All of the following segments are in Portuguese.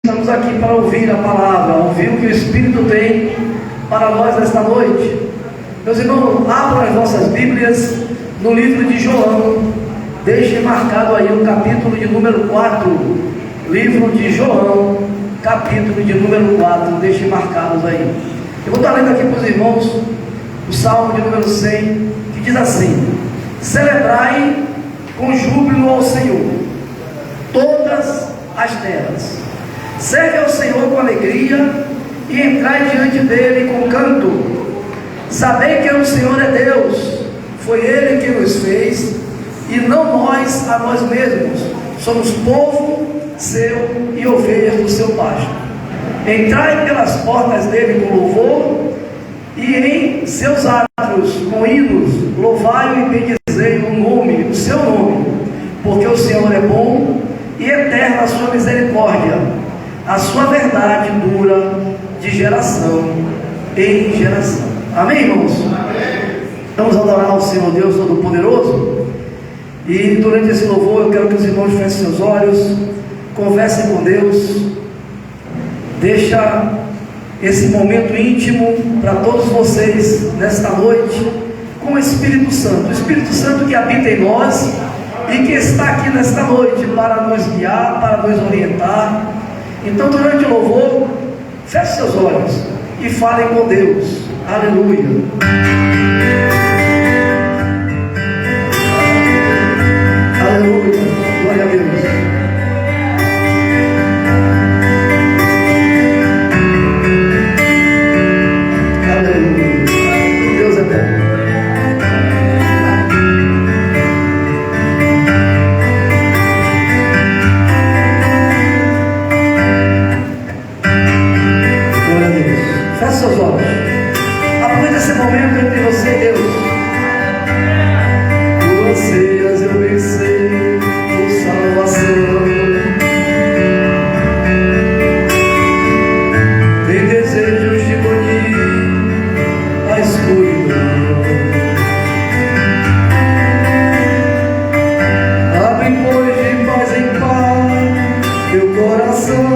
Estamos aqui para ouvir a palavra, ouvir o que o Espírito tem para nós nesta noite. Meus irmãos, abram as vossas Bíblias no livro de João. Deixe marcado aí o capítulo de número 4. Livro de João, capítulo de número 4. Deixe marcados aí. Eu vou estar lendo aqui para os irmãos o Salmo de número 100, que diz assim: celebrai com júbilo ao Senhor todas as terras. Serve ao Senhor com alegria e entrai diante dele com canto. Sabei que o Senhor é Deus, foi Ele que nos fez, e não nós a nós mesmos. Somos povo seu e ovelhas do seu pasto. Entrai pelas portas dele com louvor, e em seus átrios com hinos louvai-o e bendizei o seu nome, porque o Senhor é bom e eterna a sua misericórdia. A sua verdade dura de geração em geração. Amém, irmãos? Amém. Vamos adorar ao Senhor Deus Todo-Poderoso. E durante esse louvor eu quero que os irmãos fechem seus olhos, conversem com Deus. Deixa esse momento íntimo para todos vocês nesta noite com o Espírito Santo. O Espírito Santo que habita em nós e que está aqui nesta noite para nos guiar, para nos orientar. Então, durante o louvor, feche seus olhos e falem com Deus. Aleluia. Aleluia. Glória a Deus. Aleluia. Deus é bom. Feche seus olhos. Aproveita esse momento entre você e Deus. Tu anseias eu vencer por salvação. Tem desejos de banir a escuridão. Abre, pois, de paz em paz teu coração.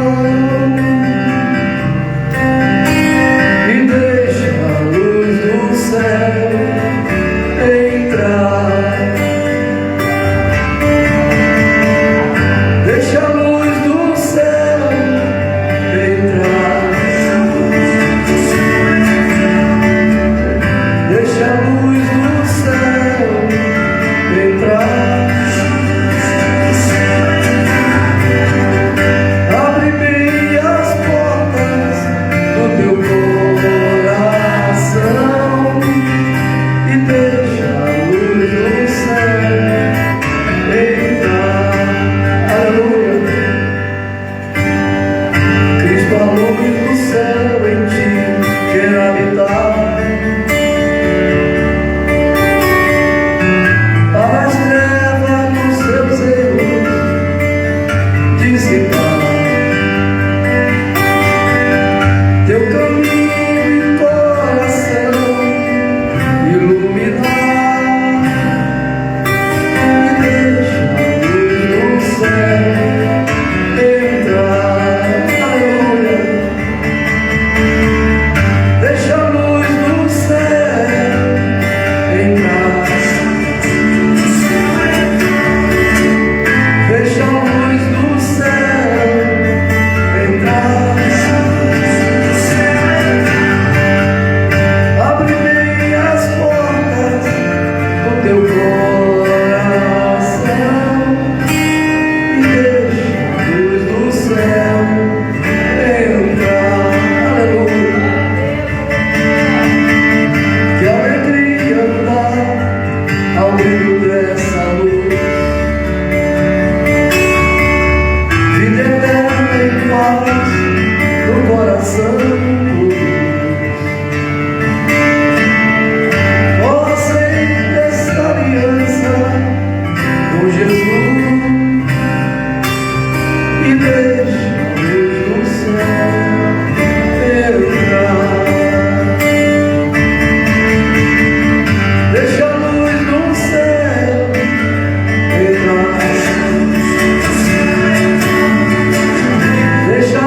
Deixa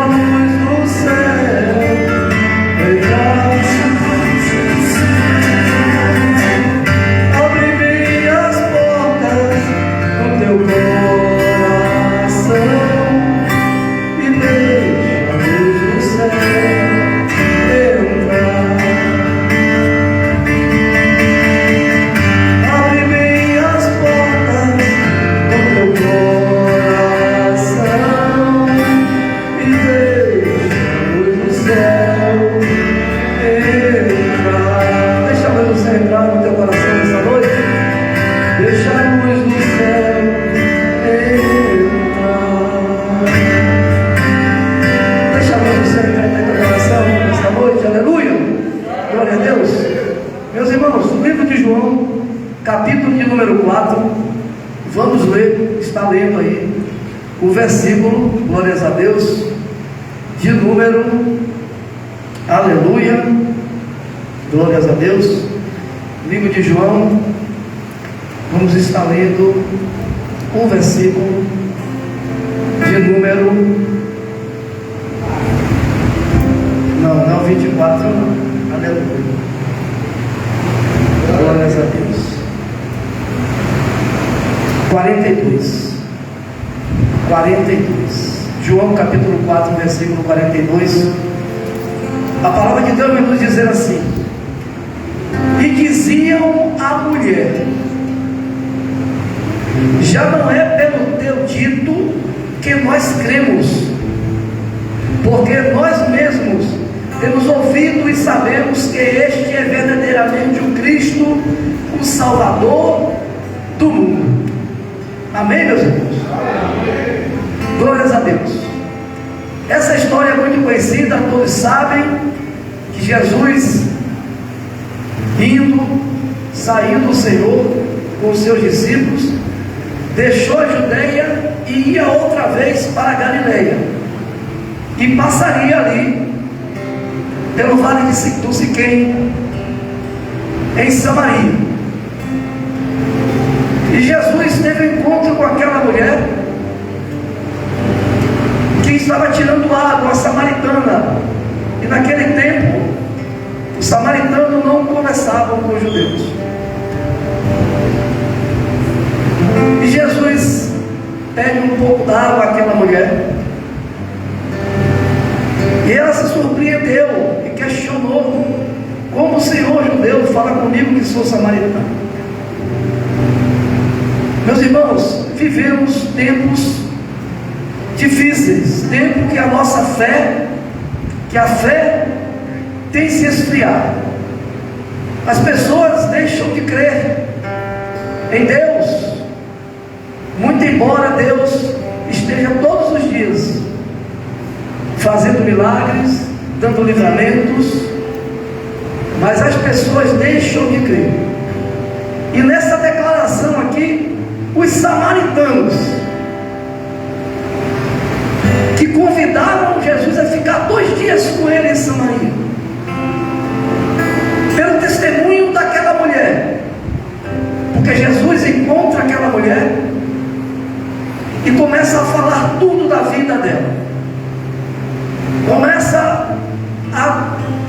número 4, vamos ler, está lendo aí, o versículo, glórias a Deus, de número, aleluia, glórias a Deus, livro de João, vamos estar lendo o versículo de número, não 24, não, aleluia, glórias a Deus, 42, João capítulo 4, versículo 42, a palavra de Deus vai nos dizer assim: e diziam à mulher, já não é pelo teu dito que nós cremos, porque nós mesmos temos ouvido e sabemos que este é verdadeiramente o Cristo, o Salvador do mundo. Amém, meus irmãos? Amém. Glórias a Deus. Essa história é muito conhecida, todos sabem que Jesus, saindo o Senhor com os seus discípulos, deixou a Judeia e ia outra vez para a Galileia, e passaria ali pelo vale do Siquém, em Samaria. E Jesus teve um encontro com aquela mulher que estava tirando água, a samaritana. E naquele tempo, os samaritanos não conversavam com os judeus. E Jesus pede um pouco d'água àquela mulher. E ela se surpreendeu e questionou: como o Senhor judeu fala comigo que sou samaritano? Meus irmãos, vivemos tempos difíceis, tempo que a nossa fé, tem se esfriado. As pessoas deixam de crer em Deus, muito embora Deus esteja todos os dias fazendo milagres, dando livramentos, mas as pessoas deixam de crer. E nessa declaração aqui, os samaritanos, que convidaram Jesus a ficar 2 dias com ele em Samaria, pelo testemunho daquela mulher, porque Jesus encontra aquela mulher e começa a falar tudo da vida dela,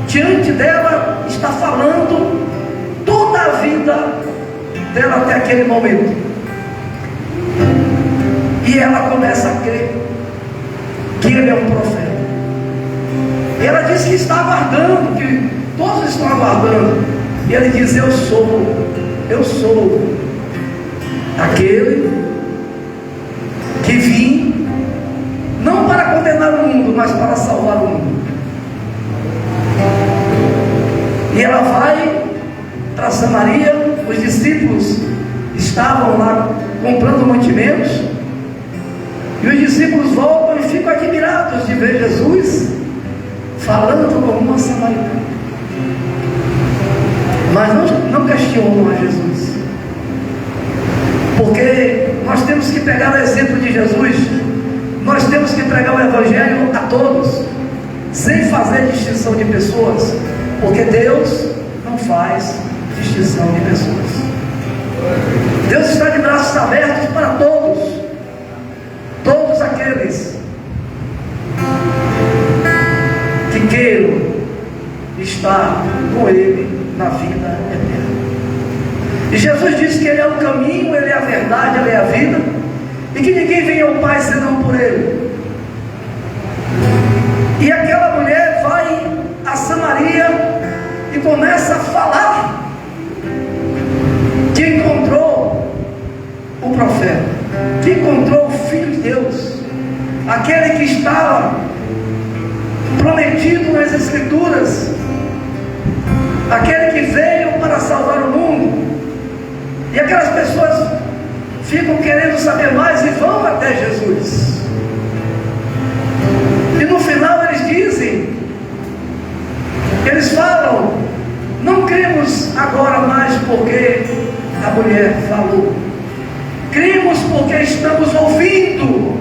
diante dela está falando toda a vida dela até aquele momento, e ela começa a crer que ele é um profeta. E ela diz que está aguardando, que todos estão aguardando, e ele diz: eu sou aquele que vim não para condenar o mundo, mas para salvar o mundo. E ela vai para Samaria. Os discípulos estavam lá comprando mantimentos, e os discípulos voltam e ficam admirados de ver Jesus falando com uma samaritana, mas não questionam a Jesus, porque nós temos que pegar o exemplo de Jesus. Nós temos que pregar o Evangelho a todos, sem fazer distinção de pessoas, porque Deus não faz distinção de pessoas. Deus está de braços abertos para todos aqueles que queiram estar com Ele na vida eterna. E Jesus disse que Ele é o caminho, Ele é a verdade, Ele é a vida, e que ninguém vem ao Pai senão por Ele. E aquela mulher vai a Samaria e começa a falar que encontrou o profeta, que encontrou o Filho de Deus, aquele que estava prometido nas Escrituras, aquele que veio para salvar o mundo. E aquelas pessoas ficam querendo saber mais e vão até Jesus. E no final eles falam: não cremos agora mais, porque a mulher falou. Cremos porque estamos ouvindo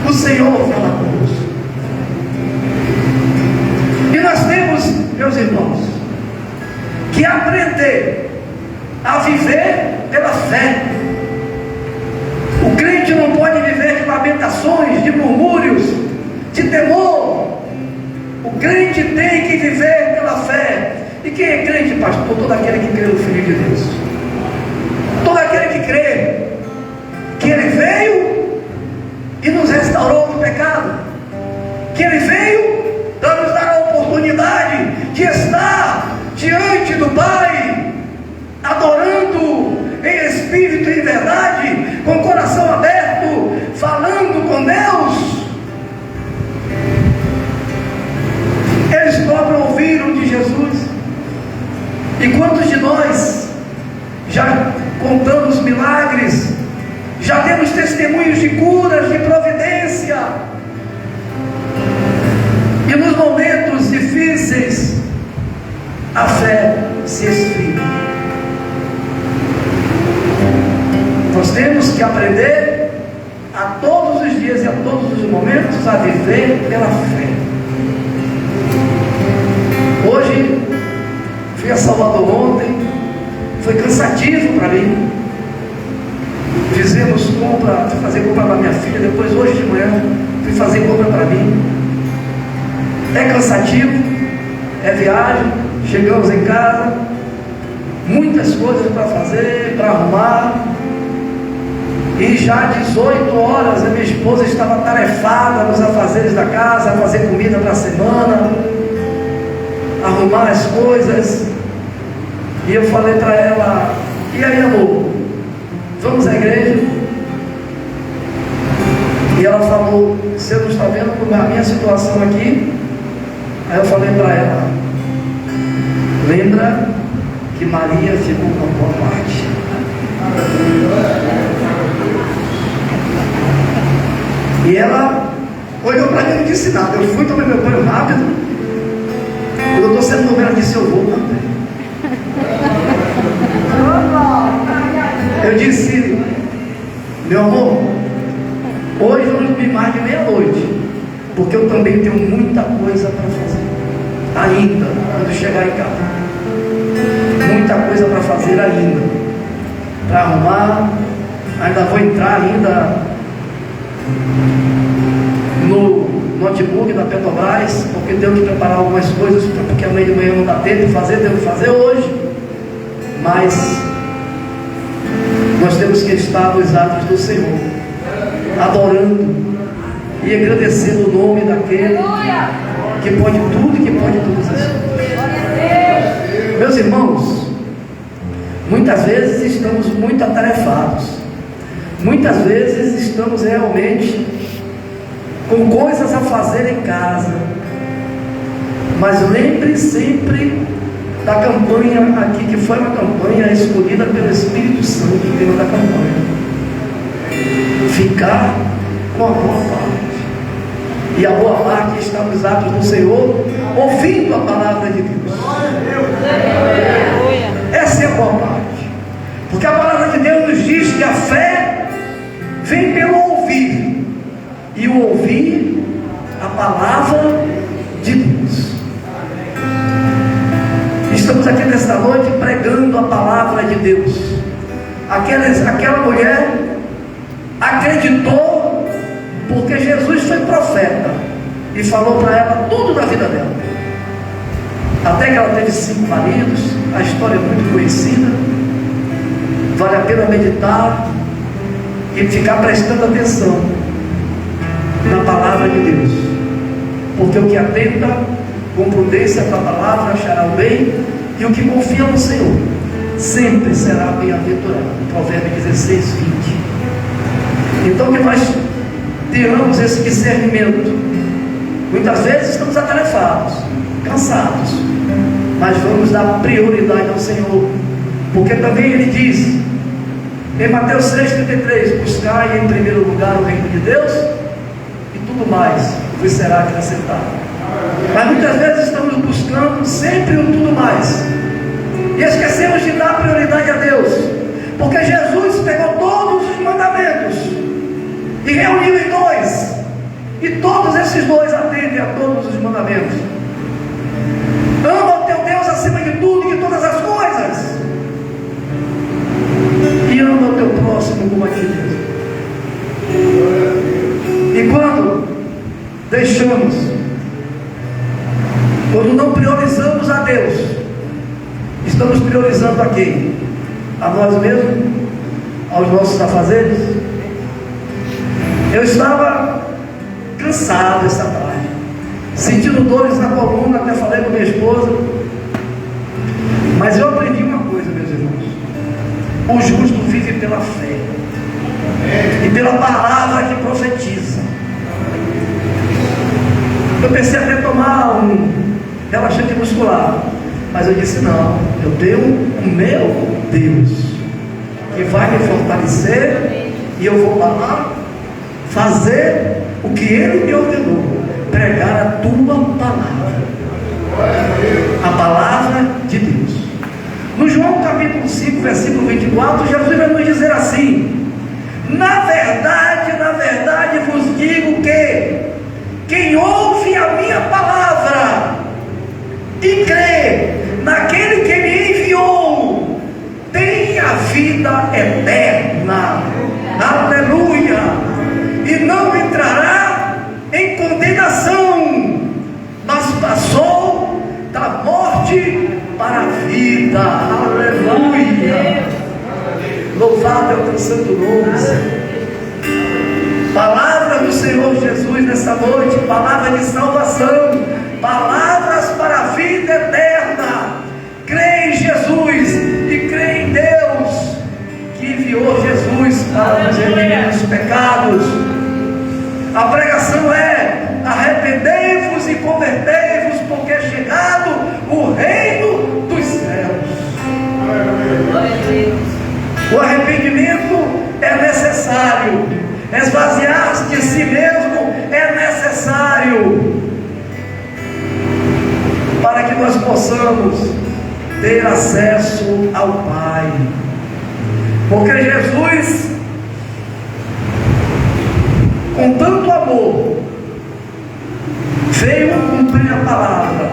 o Senhor falar conosco. E nós temos, meus irmãos, que aprender a viver pela fé. O crente não pode viver de lamentações, de murmúrios, de temor. O crente tem que viver pela fé. E quem é crente, pastor? Todo aquele que crê no Filho de Deus. Todo aquele que crê que Ele veio e nos restaurou do pecado, que Ele veio para nos dar a oportunidade de estar diante do Pai, adorando em espírito e em verdade, com o coração aberto, falando com Deus. Eles próprios ouviram de Jesus. E quantos de nós já contamos milagres, já demos testemunhos de curas, de providência, e nos momentos difíceis a fé se esfria. Nós temos que aprender a todos os dias e a todos os momentos a viver pela fé. Hoje fui a Salvador ontem, foi cansativo para mim. Fizemos compra, fui fazer compra para minha filha, depois hoje de manhã fui fazer compra para mim. É cansativo, é viagem, chegamos em casa, muitas coisas para fazer, para arrumar. E já 18 horas a minha esposa estava atarefada nos afazeres da casa, a fazer comida para a semana, arrumar as coisas. E eu falei para ela: e aí, amor, vamos à igreja? E ela falou: você não está vendo a minha situação aqui? Aí eu falei para ela: lembra que Maria ficou com a boa parte. E ela olhou para mim e não disse nada. Eu fui, tomei meu banho rápido. Quando eu estou sendo no ela disse: eu vou também. Eu disse: meu amor, hoje vamos dormir mais de meia-noite, porque eu também tenho muita coisa para fazer ainda, quando chegar em casa. Muita coisa para fazer ainda, para arrumar. Ainda vou entrar ainda no notebook da Petrobras, porque tenho que preparar algumas coisas, porque amanhã de manhã não dá tempo de fazer, tenho que fazer hoje. Mas nós temos que estar nos atos do Senhor, adorando e agradecendo o nome daquele que pode tudo e que pode todas as coisas. Meus irmãos, muitas vezes estamos muito atarefados, muitas vezes estamos realmente com coisas a fazer em casa, mas lembre sempre da campanha aqui, que foi uma campanha escolhida pelo Espírito Santo, o tema da campanha: ficar com a boa parte. E a boa parte está nos atos do Senhor, ouvindo a palavra de Deus. Essa é a boa parte, porque a palavra de Deus nos diz que a fé vem pelo ouvir, e o ouvir a palavra de Deus. Estamos aqui nesta noite pregando a palavra de Deus. Aquela mulher acreditou porque Jesus foi profeta e falou para ela tudo da vida dela. Até que ela teve 5 maridos, a história é muito conhecida. Vale a pena meditar e ficar prestando atenção na palavra de Deus, porque o que atenta com prudência para a palavra achará o bem, e o que confia no Senhor sempre será bem-aventurado. Provérbios 16, 20. Então que nós tenhamos esse discernimento. Muitas vezes estamos atarefados, cansados, mas vamos dar prioridade ao Senhor, porque também Ele diz em Mateus 6,33: buscai em primeiro lugar o reino de Deus, e tudo mais vos será acrescentado. Mas muitas vezes estamos buscando sempre o tudo mais, E esquecemos de dar prioridade a Deus, porque Jesus pegou todos os mandamentos e reuniu em dois, e todos esses dois atendem a todos os mandamentos. Ama o teu Deus acima de tudo e de todas as coisas, e ama o teu próximo como a ti mesmo. E quando deixamos, quando não priorizamos a Deus, estamos priorizando a quem? A nós mesmos? Aos nossos afazeres? Eu estava cansado essa tarde, sentindo dores na coluna, até falei com minha esposa, mas eu aprendi uma coisa, meus irmãos: o justo vive pela fé e pela palavra que profetiza. Eu pensei até tomar um relaxante muscular, mas eu disse não, eu tenho o meu Deus que vai me fortalecer, e eu vou lá fazer o que Ele me ordenou: pregar a tua palavra, a palavra de Deus. No João capítulo 5, versículo 24, Jesus vai nos dizer assim: na verdade vos digo que quem ouve a minha palavra e crê naquele que me enviou tem a vida eterna, aleluia, e não entrará em condenação, mas passou da morte para a vida, aleluia. Louvado é o teu santo nome, Senhor. Palavra do Senhor Jesus nessa noite, palavra de salvação, palavras para a vida eterna. Crê em Jesus e crê em Deus que enviou Jesus para nos redimir dos pecados. A pregação é: arrependei-vos e convertei-vos, porque é chegado o reino dos céus. O arrependimento é necessário, esvaziar-se de si mesmo é necessário, para que nós possamos ter acesso ao Pai. Porque Jesus, com tanto amor, veio cumprir a palavra,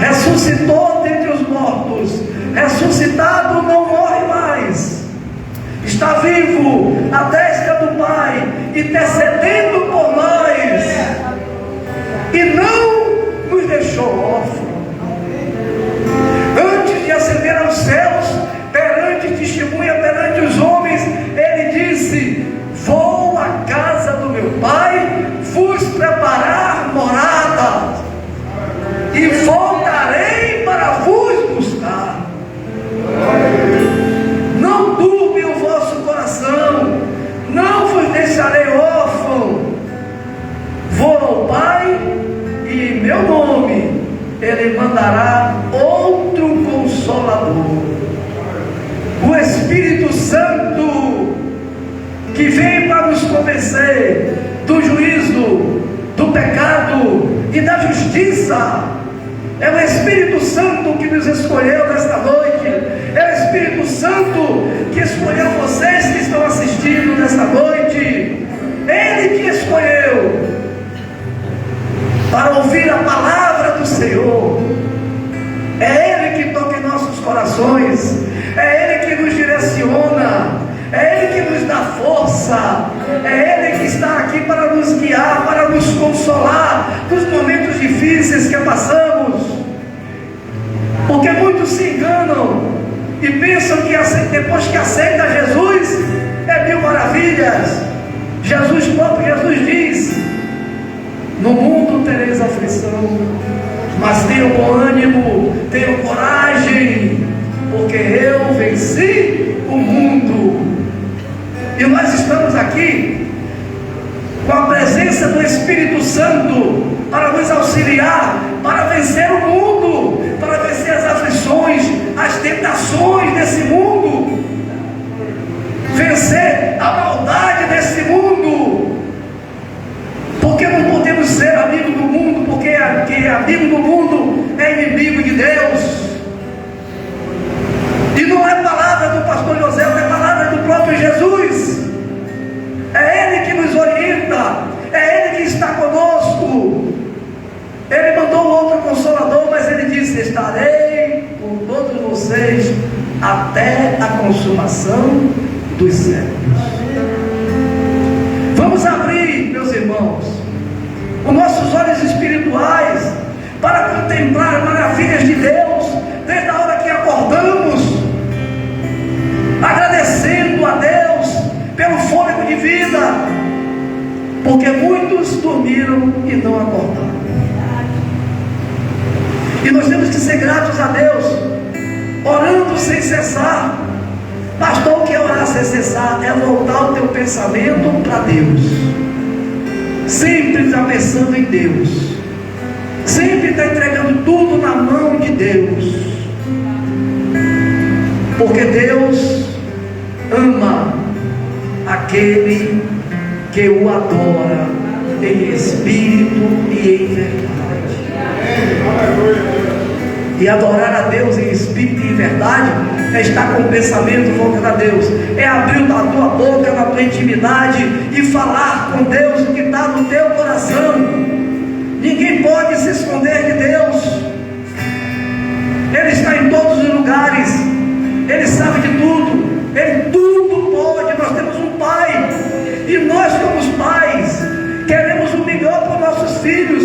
ressuscitou dentre os mortos, ressuscitado não morre mais, está vivo à destra do Pai, intercedendo por nós, e não nos deixou órfãos. Antes de ascender aos céus, perante testemunha, perante os homens, Ele disse: vou à casa do meu Pai, vos preparar morada, e voltarei para vos buscar. Não turbe o vosso coração, não vos deixarei órfão. Vou ao Pai, e em meu nome Ele mandará outro Consolador, o Espírito Santo, que vem para nos convencer do juízo, do pecado e da justiça. É o Espírito Santo que nos escolheu nesta noite. É o Espírito Santo que escolheu vocês que estão assistindo nesta noite. Ele que escolheu para ouvir a palavra do Senhor. É Ele que toca em nossos corações, é Ele que nos direciona, é Ele que nos dá força, é Ele que está aqui para nos guiar, para nos consolar nos momentos difíceis que passamos. Porque muitos se enganam e pensam que depois que aceita Jesus é mil maravilhas. Jesus diz: no mundo tereis aflição, mas tenham bom ânimo, tenham coragem, porque eu venci o mundo. E nós estamos aqui com a presença do Espírito Santo para nos auxiliar, para vencer o mundo, para vencer as aflições, as tentações desse mundo, vencer a maldade desse mundo. Porque não podemos ser amigo do mundo, porque quem é amigo do mundo é inimigo de Deus. disse: estarei com todos vocês até a consumação dos séculos. Vamos abrir, meus irmãos, os nossos olhos espirituais para contemplar as maravilhas de Deus, desde a hora que acordamos, agradecendo a Deus pelo fôlego de vida, porque muitos dormiram e não acordaram. E nós temos que ser gratos a Deus, orando sem cessar. Pastor, o que é orar sem cessar? É voltar o teu pensamento para Deus, sempre estar pensando em Deus, sempre estar entregando tudo na mão de Deus, porque Deus ama aquele que o adora em espírito e em verdade. E adorar a Deus em espírito e em verdade é estar com o pensamento voltado a Deus, é abrir a tua boca na tua intimidade e falar com Deus o que está no teu coração. Ninguém pode se esconder de Deus. Ele está em todos os lugares, Ele sabe de tudo, Ele tudo pode. Nós temos um Pai, e nós como pais queremos o melhor para os nossos filhos.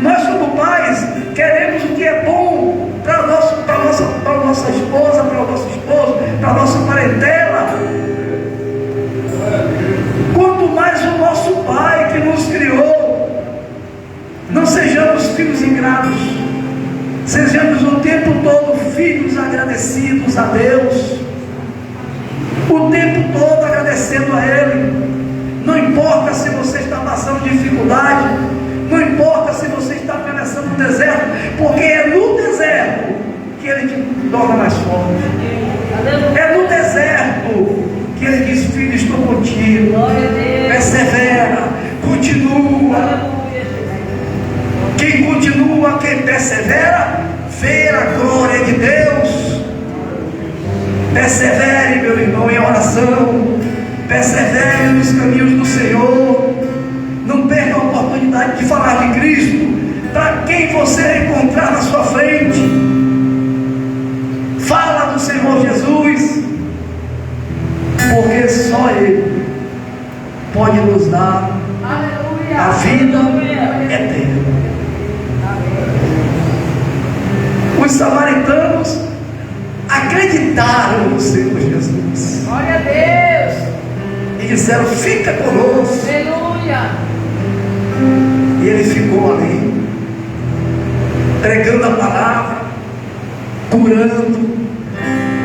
Nós como pais queremos o que é bom para a nossa esposa, para o nosso esposo, para a nossa parentela. Quanto mais o nosso Pai que nos criou. Não sejamos filhos ingratos, sejamos o tempo todo filhos agradecidos a Deus, o tempo todo agradecendo a Ele. Não importa se você está passando dificuldade, não importa se você está atravessando o deserto, porque é no deserto que Ele te torna mais forte. É no deserto que Ele diz: filho, estou contigo, persevera, continua. Quem continua, quem persevera, vê a glória de Deus. Persevere, meu irmão, em oração, persevere nos caminhos do Senhor. Não perca a oportunidade de falar de Cristo para quem você encontrar na sua frente. Fala do Senhor Jesus, porque só Ele pode nos dar a vida eterna. Os samaritanos acreditaram no Senhor Jesus. Glória a Deus. E disseram: fica conosco. Aleluia. E Ele ficou ali, pregando a palavra, curando,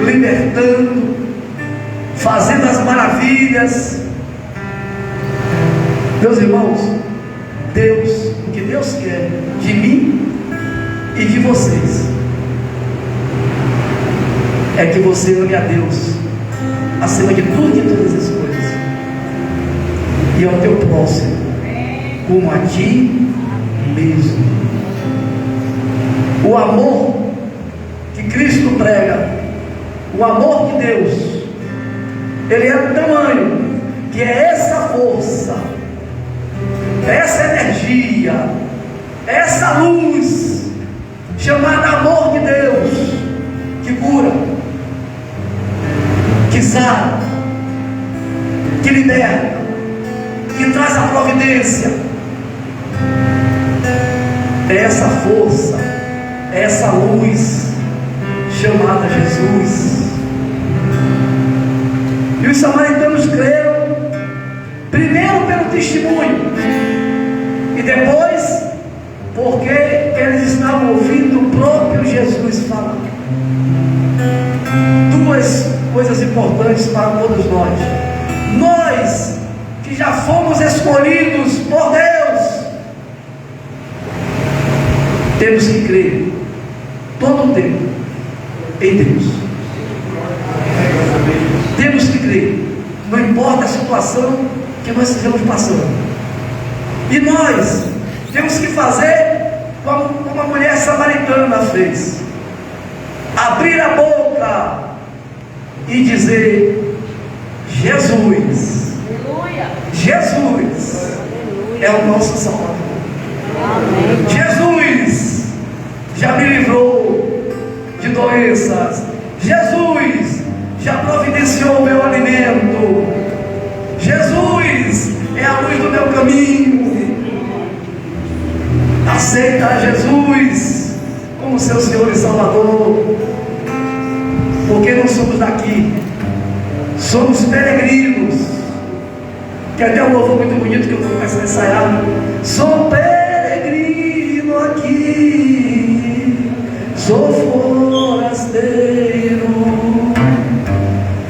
libertando, fazendo as maravilhas. Meus irmãos, Deus, o que Deus quer de mim e de vocês é que você ame a Deus acima de tudo e de todas as coisas, e ao teu próximo como a ti mesmo. O amor que Cristo prega, o amor de Deus, ele é do tamanho que é essa força, essa energia, essa luz chamada amor de Deus, que cura, que sara, que liberta, que traz a providência. É essa força, é essa luz chamada Jesus. E os samaritanos creram, primeiro pelo testemunho, e depois porque eles estavam ouvindo o próprio Jesus falar. Duas coisas importantes para todos nós. Nós que já fomos escolhidos por Deus, temos que crer todo o tempo em Deus. Temos que crer, não importa a situação que nós estejamos passando. E nós temos que fazer como a mulher samaritana fez: abrir a boca e dizer: Jesus, Aleluia. Jesus é o nosso Salvador. Jesus já me livrou doenças. Jesus já providenciou o meu alimento. Jesus é a luz do meu caminho. Aceita Jesus como seu Senhor e Salvador, porque não somos daqui, somos peregrinos. Que até um louvor muito bonito que eu vou começar a ensaiar. Sou peregrino aqui, sou forasteiro,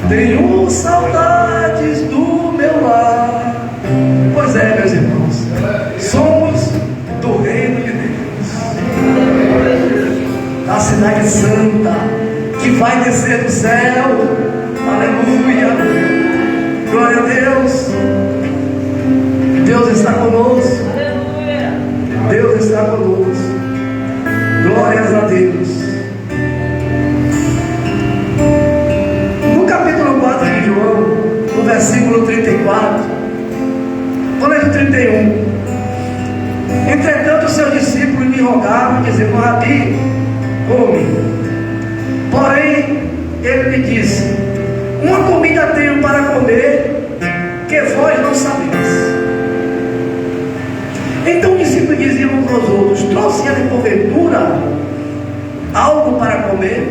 tenho saudades do meu lar. Pois é, meus irmãos, somos do reino de Deus, a cidade santa que vai descer do céu. Aleluia, glória a Deus. Deus está conosco. Deus está conosco. Glórias a Deus. No capítulo 4 de João, no versículo 34, vou ler o 31. Entretanto, seus discípulos me rogavam, dizendo: Rabi, come. Porém, ele me disse: uma comida tenho para comer, que vós não sabeis. Então os discípulos diziam uns aos outros: trouxe ele porventura algo para comer?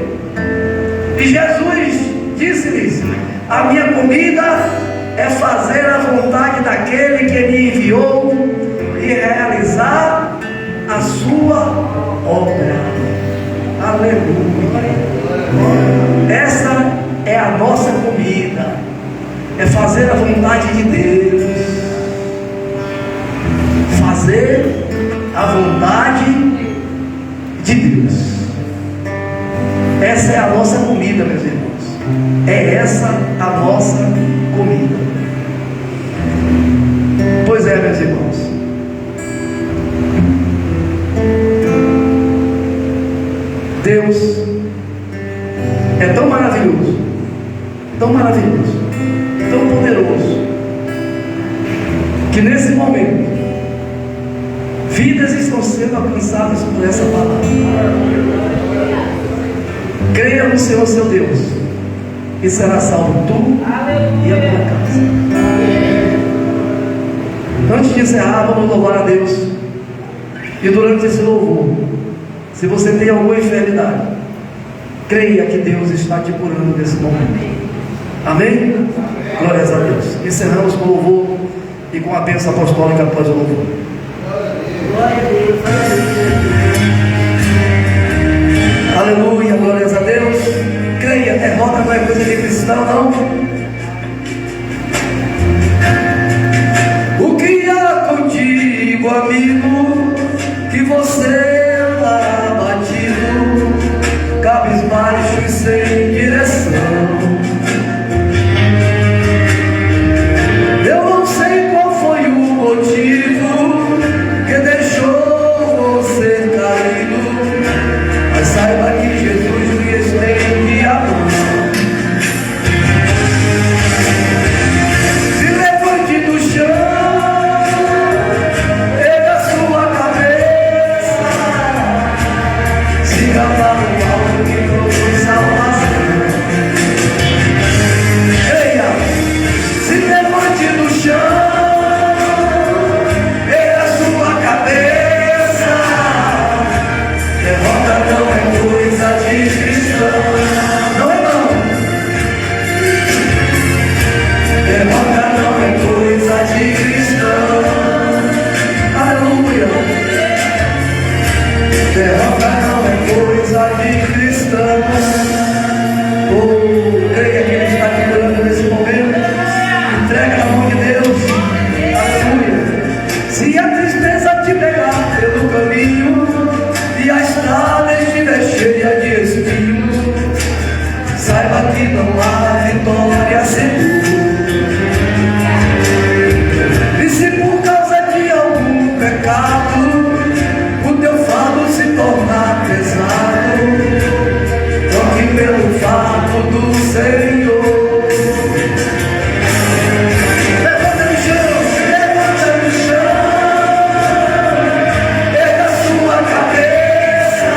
E Jesus disse-lhes: a minha comida é fazer a vontade daquele que me enviou e realizar a sua obra. Aleluia. Essa é a nossa comida, é fazer a vontade de Deus, fazer a vontade de Deus. Essa é a nossa comida, meus irmãos. É essa a nossa comida. Pois é, meus irmãos. Deus é tão maravilhoso, tão maravilhoso, tão poderoso, que nesse momento vidas estão sendo alcançadas por essa palavra. Creia no Senhor seu Deus e será salvo tu e a tua casa. Antes de encerrar, vamos louvar a Deus. E durante esse louvor, se você tem alguma enfermidade, creia que Deus está te curando nesse momento. Amém? Glórias a Deus. Encerramos com o louvor e com a bênção apostólica após o louvor. Glória a Deus. Aleluia, glórias a Deus. Creia, derrota não é coisa de cristão, não. O que há contigo, amigo, que você anda abatido, cabisbaixo e sem direção? Eu não sei qual foi o motivo que deixou você caído, mas saiba que Jesus lhe estende a mão. Se levante do chão, erga sua cabeça, siga para o alto que produz salvação. Creia, se levante do chão, erga sua cabeça. Derrota não é coisa de cristão, não é não. Derrota não é coisa de cristão. Aleluia. Derrota não é coisa de cristão. Oh, creia que Ele está te curando nesse momento. Entrega na mão de Deus. Aleluia. Se a tristeza te pegar pelo caminho e a estrada estiver cheia de espinhos, saiba que não há vitória segura. E se por causa de algum pecado o teu fardo se tornar pesado, toque pelo fardo do Senhor. Levanta no chão, levanta no chão, erga sua cabeça,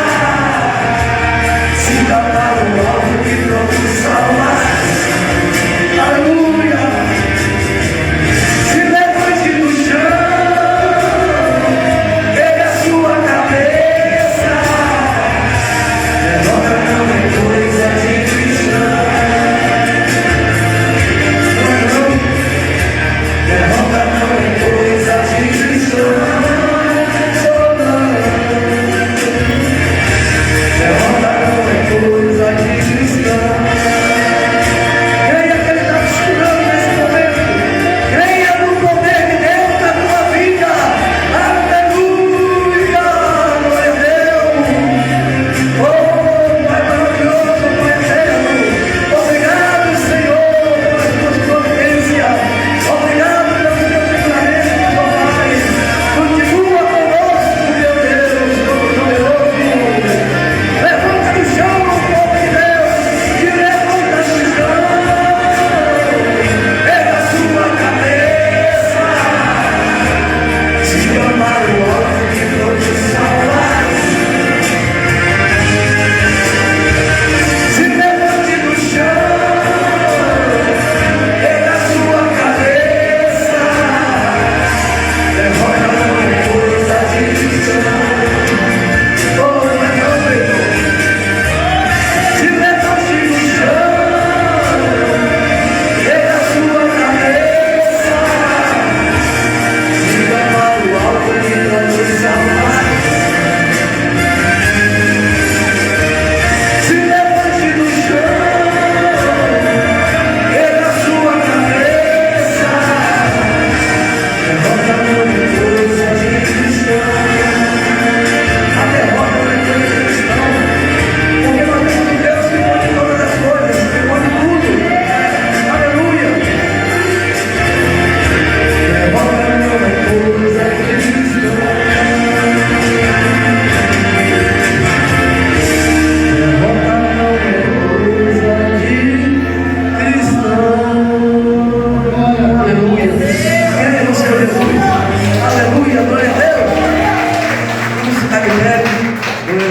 ficar de pé,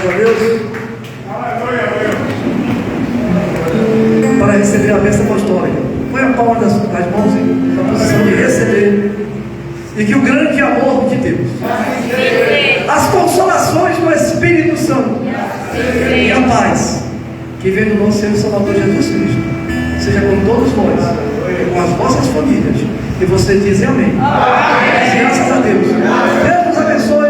glória a Deus, para receber a bênção apostólica. Põe a palma das mãos na posição de receber. E que o grande amor de Deus, as consolações do Espírito Santo e a paz que vem do nosso Senhor e Salvador Jesus Cristo seja com todos nós e com as vossas famílias. E você diz amém. Graças a Deus. Deus nos abençoe.